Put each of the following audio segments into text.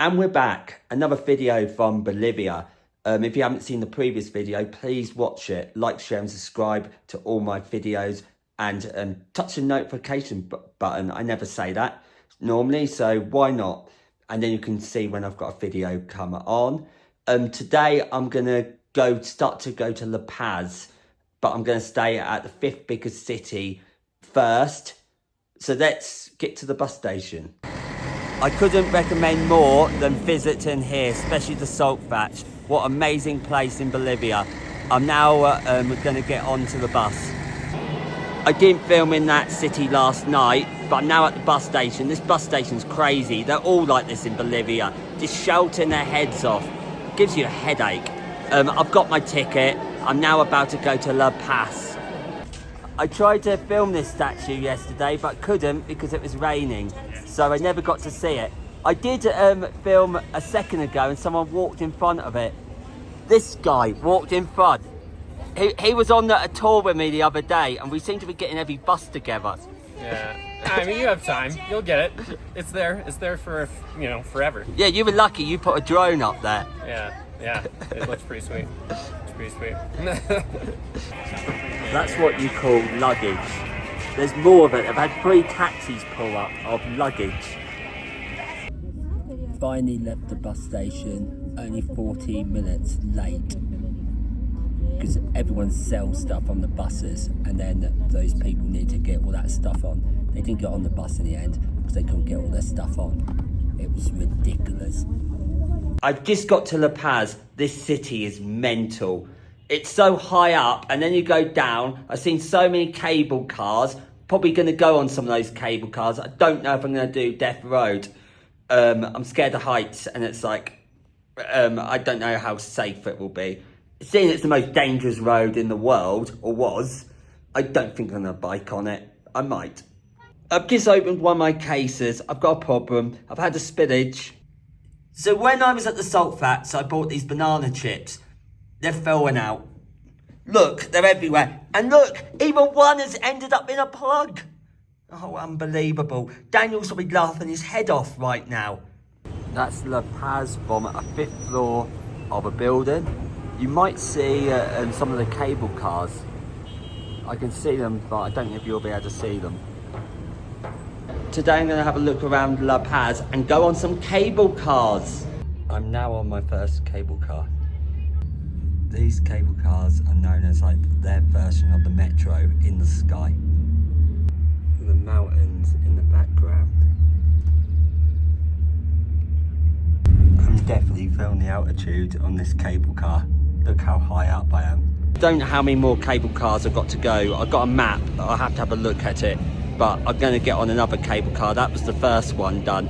And we're back. Another video from Bolivia. If you haven't seen the previous video, please watch it. Like, share and subscribe to all my videos. And touch the notification button. I never say that normally, so why not? And then you can see when I've got a video come on. Today I'm going to start to go to La Paz. But I'm going to stay at the 5th biggest city first. So let's get to the bus station. I couldn't recommend more than visiting here, especially the salt patch. What an amazing place in Bolivia. I'm now going to get onto the bus. I didn't film in that city last night, but I'm now at the bus station. This bus station's crazy. They're all like this in Bolivia. Just shouting their heads off. It gives you a headache. I've got my ticket. I'm now about to go to La Paz. I tried to film this statue yesterday, but couldn't because it was raining. So I never got to see it. I did film a second ago and someone walked in front of it. This guy walked in front. He was on a tour with me the other day and we seem to be getting every bus together. Yeah, I mean, you have time. You'll get it. It's there. It's there for, forever. Yeah, you were lucky you put a drone up there. Yeah. It looks pretty sweet. It's pretty sweet. That's what you call luggage. There's more of it. I've had 3 taxis pull up of luggage. Finally left the bus station, only 14 minutes late. Because everyone sells stuff on the buses and then those people need to get all that stuff on. They didn't get on the bus in the end because they couldn't get all their stuff on. It was ridiculous. I've just got to La Paz. This city is mental. It's so high up and then you go down. I've seen so many cable cars. Probably going to go on some of those cable cars. I don't know if I'm going to do Death Road. I'm scared of heights and it's like, I don't know how safe it will be. Seeing it's the most dangerous road in the world, or was, I don't think I'm going to bike on it. I might. I've just opened one of my cases. I've got a problem. I've had a spillage. So when I was at the salt flats, I bought these banana chips. They're falling out. Look, they're everywhere. And look, even one has ended up in a plug. Oh, unbelievable. Daniel's probably laughing his head off right now. That's La Paz from a 5th floor of a building. You might see some of the cable cars. I can see them, but I don't know if you'll be able to see them. Today I'm going to have a look around La Paz and go on some cable cars. I'm now on my first cable car. These cable cars are known as like their version of the metro in the sky. The mountains in the background. I'm definitely feeling the altitude on this cable car. Look how high up I am. Don't know how many more cable cars I've got to go. I've got a map, I'll have to have a look at it. But I'm going to get on another cable car. That was the first one done.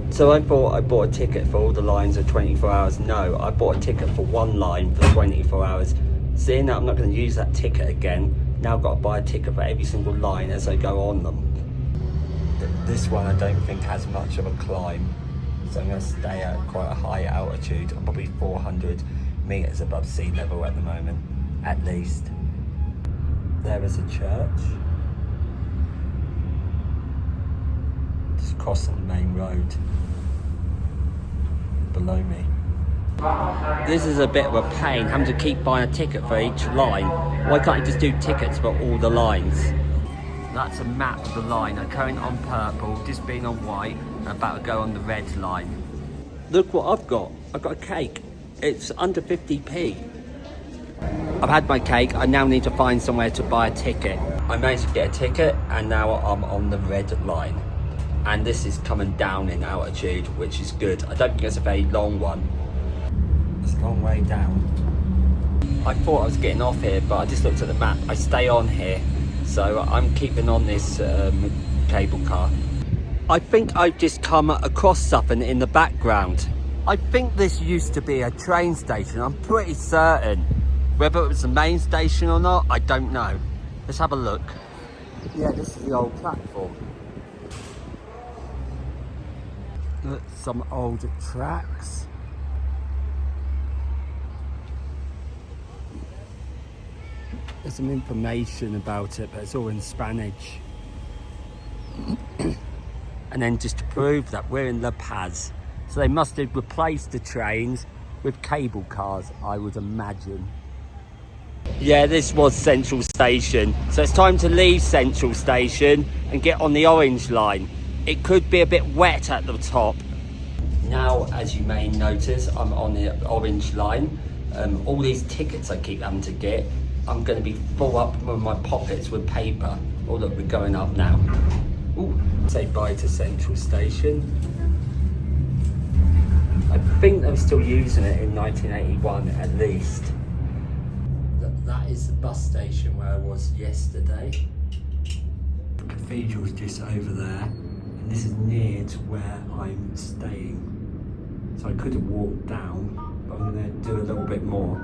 So I thought I bought a ticket for all the lines of 24 hours. No, I bought a ticket for one line for 24 hours. Seeing that I'm not going to use that ticket again, now I've got to buy a ticket for every single line as I go on them. This one I don't think has much of a climb. So I'm going to stay at quite a high altitude. I'm probably 400 meters above sea level at the moment, at least. There is a church. Just crossing the main road below me. This is a bit of a pain, having to keep buying a ticket for each line. Why can't you just do tickets for all the lines? That's a map of the line. I'm going on purple, just being on white, and about to go on the red line. Look what I've got. I've got a cake. It's under 50p. I've had my cake. I now need to find somewhere to buy a ticket. I managed to get a ticket and now I'm on the red line. And this is coming down in altitude, which is good. I don't think it's a very long one. It's a long way down. I thought I was getting off here, but I just looked at the map. I stay on here. So I'm keeping on this cable car. I think I've just come across something in the background. I think this used to be a train station. I'm pretty certain. Whether it was the main station or not, I don't know. Let's have a look. Yeah, this is the old platform. Look, some old tracks. There's some information about it, but it's all in Spanish. And then just to prove that we're in La Paz, So they must have replaced the trains with cable cars, I would imagine. Yeah, this was Central Station. So it's time to leave Central Station and get on the Orange Line. It could be a bit wet at the top. Now, as you may notice, I'm on the Orange Line. All these tickets I keep having to get, I'm going to be full up with my pockets with paper. Oh look, we're going up now. Ooh, say bye to Central Station. I think they were still using it in 1981 at least. That is the bus station where I was yesterday. The cathedral's just over there, and this is near to where I'm staying. So I could have walked down, but I'm going to do a little bit more.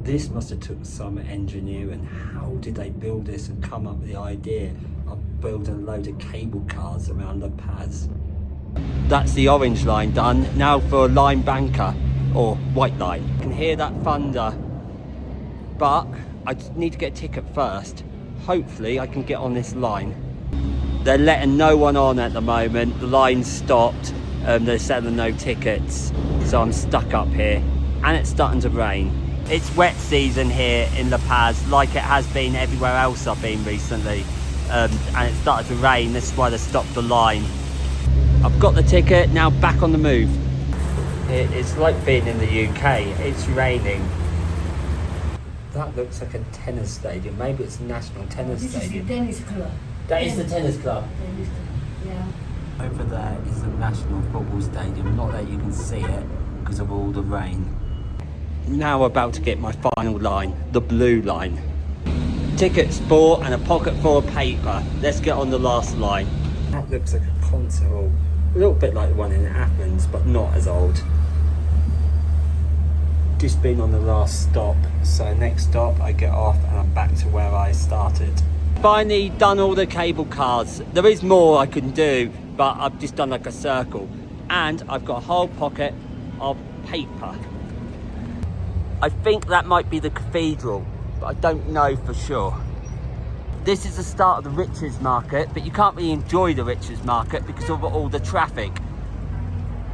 This must have took some engineering. How did they build this and come up with the idea of building a load of cable cars around the paths? That's the Orange Line done. Now for Line Banker, or White Line. You can hear that thunder, but I need to get a ticket first. Hopefully I can get on this line. They're letting no one on at the moment. The line's stopped. They're selling no tickets. So I'm stuck up here, and it's starting to rain. It's wet season here in La Paz, like it has been everywhere else I've been recently. And it started to rain. This is why they stopped the line. I've got the ticket, now back on the move. It's like being in the UK, it's raining. That looks like a tennis stadium. Maybe it's a national tennis stadium. This is the tennis club. That is the tennis club. Tennis club. Yeah. Over there is the national football stadium. Not that you can see it because of all the rain. Now we're about to get my final line, the blue line. Tickets bought and a pocket full of paper. Let's get on the last line. That looks like a concert hall. A little bit like the one in Athens, but not as old. Just been on the last stop, so next stop I get off and I'm back to where I started. Finally done all the cable cars. There is more I can do, but I've just done like a circle. And I've got a whole pocket of paper. I think that might be the cathedral, but I don't know for sure. This is the start of the Riches Market, but you can't really enjoy the Riches Market because of all the traffic.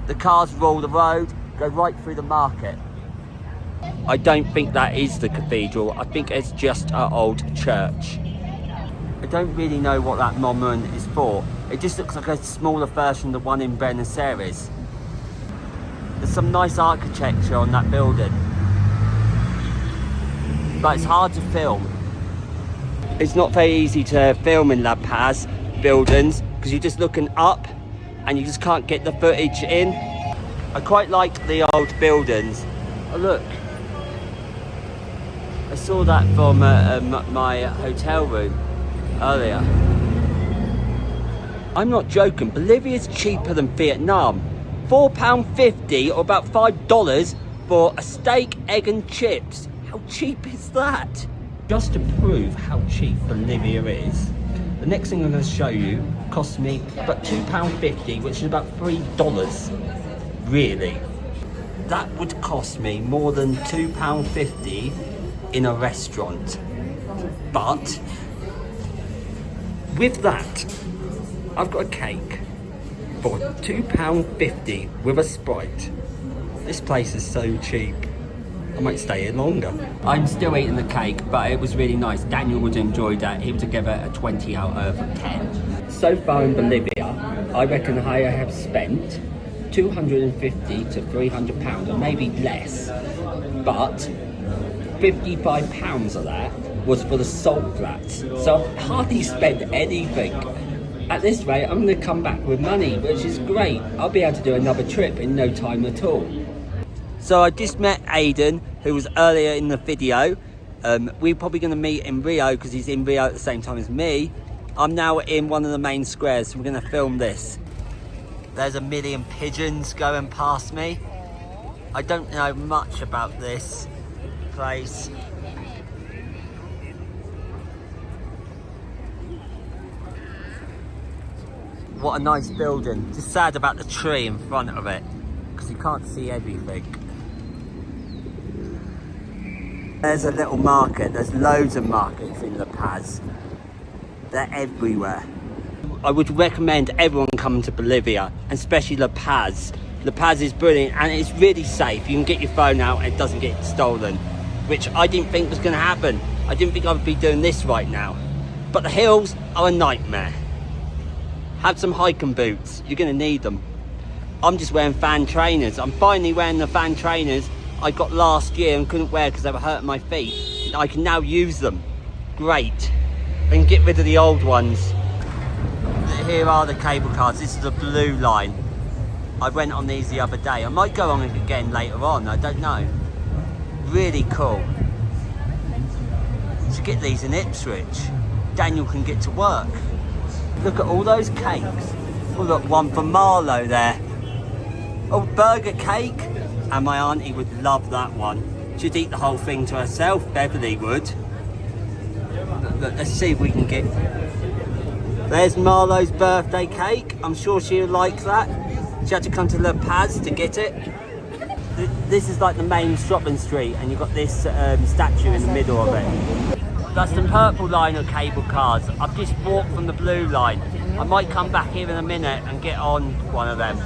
The cars roll the road, go right through the market. I don't think that is the cathedral. I think it's just an old church. I don't really know what that monument is for. It just looks like a smaller version of the one in Buenos Aires. There's some nice architecture on that building, but it's hard to film. It's not very easy to film in La Paz buildings because you're just looking up and you just can't get the footage in. I quite like the old buildings. Oh look, I saw that from my hotel room earlier. I'm not joking, Bolivia's cheaper than Vietnam. £4.50 or about $5 for a steak, egg and chips. How cheap is that? Just to prove how cheap Bolivia is, the next thing I'm going to show you cost me about £2.50, which is about $3. Really? That would cost me more than £2.50 in a restaurant. But with that, I've got a cake for £2.50 with a Sprite. This place is so cheap. I might stay here longer. I'm still eating the cake, but it was really nice. Daniel would enjoy that. He would give it a 20 out of 10. So far in Bolivia, I reckon I have spent 250 to 300 pounds, or maybe less. But 55 pounds of that was for the salt flats. So I've hardly spent anything. At this rate, I'm going to come back with money, which is great. I'll be able to do another trip in no time at all. So I just met Aidan, who was earlier in the video. We're probably going to meet in Rio because he's in Rio at the same time as me. I'm now in one of the main squares, so we're going to film this. There's a million pigeons going past me. I don't know much about this place. What a nice building. Just sad about the tree in front of it because you can't see everything. There's a little market. There's loads of markets in La Paz. They're everywhere. I would recommend everyone coming to Bolivia, and especially La Paz. La Paz is brilliant and it's really safe. You can get your phone out and it doesn't get stolen, which I didn't think was going to happen. I didn't think I would be doing this right now. But the hills are a nightmare. Have some hiking boots, you're going to need them. I'm just wearing fan trainers. I'm finally wearing the fan trainers I got last year and couldn't wear because they were hurting my feet. I can now use them. Great. And get rid of the old ones. Here are the cable cars. This is the blue line. I went on these the other day. I might go on it again later on, I don't know. Really cool. Should get these in Ipswich. Daniel can get to work. Look at all those cakes. Oh look, one for Marlowe there. Oh, burger cake. And my auntie would love that one. She'd eat the whole thing to herself, Beverly would. Look, let's see if we can get... There's Marlowe's birthday cake. I'm sure she would like that. She had to come to La Paz to get it. This is like the main shopping street and you've got this statue in the middle of it. That's the purple line of cable cars. I've just walked from the blue line. I might come back here in a minute and get on one of them.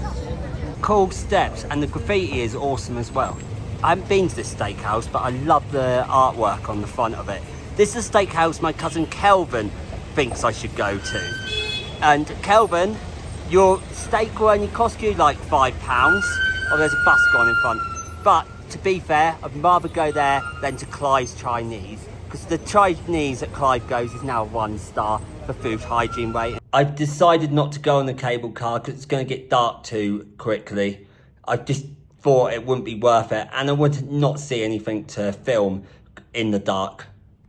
Cool steps, and the graffiti is awesome as well. I haven't been to this steakhouse, but I love the artwork on the front of it. This is a steakhouse my cousin Kelvin thinks I should go to. And Kelvin, your steak will only cost you like £5. Oh, there's a bus gone in front. But to be fair, I'd rather go there than to Clive's Chinese, because the Chinese at Clive Goes is now a 1-star for food hygiene rating. I've decided not to go on the cable car because it's going to get dark too quickly. I just thought it wouldn't be worth it, and I would not see anything to film in the dark.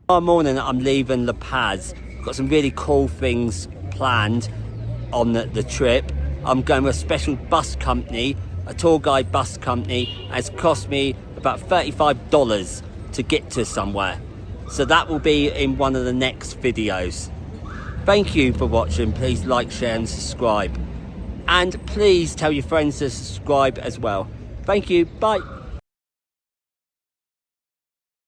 Tomorrow morning I'm leaving La Paz. I've got some really cool things planned on the trip. I'm going with a special bus company, a tour guide bus company, and it's cost me about $35 to get to somewhere. So that will be in one of the next videos. Thank you for watching. Please like, share and subscribe. And please tell your friends to subscribe as well. Thank you. Bye.